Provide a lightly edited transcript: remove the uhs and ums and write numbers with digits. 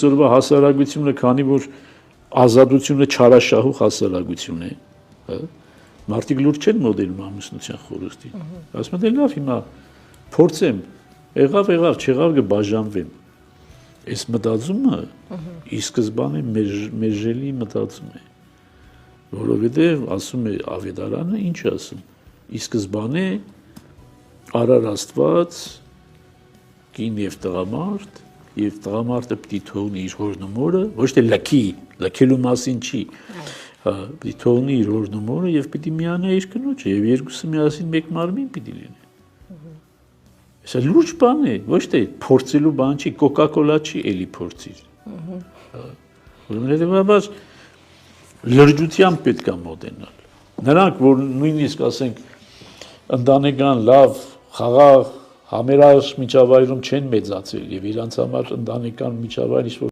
Այսօրվա հասարակությունը, քանի որ ազատությունը չարաշահող հասարակություն է, մարդիկ լուրջ չեն մոդելում ամուսնության խորհրդին։ Ասում են, լավ, հիմա փորձեմ, եղավ, չեղավ կբաժանվեմ։ Այս մտածումը ի սկզբանե մերժելի մտածում է, որովհետև ասում է Ավետարանը, ինչ ասում, ի սկզբանե արար Աստված կին եւ տղամարդ, եւ տղամարդը պիտի թողնի իր հորն ու մորը, ոչ թե լքելու մասին չի, պիտի թողնի իր հորն ու մորը եւ պիտի միանա իր կնոջը եւ երկուսը միասին մեկ մարմին պիտի լինեն։ Սա լուրջ բան է, ոչ թե փորձելու բան չի, կոկա-կոլա չի, էլի փորձիր։ Որովհետեւ լրջությամբ պետք է մոտենալ։ Նրանք, որ նույնիսկ ասենք ընտանեկան լավ, խաղաղ, համերաշխ միջավայրում չեն մեծացել եւ իրանց համար ընտանեկան միջավայր ինչ-որ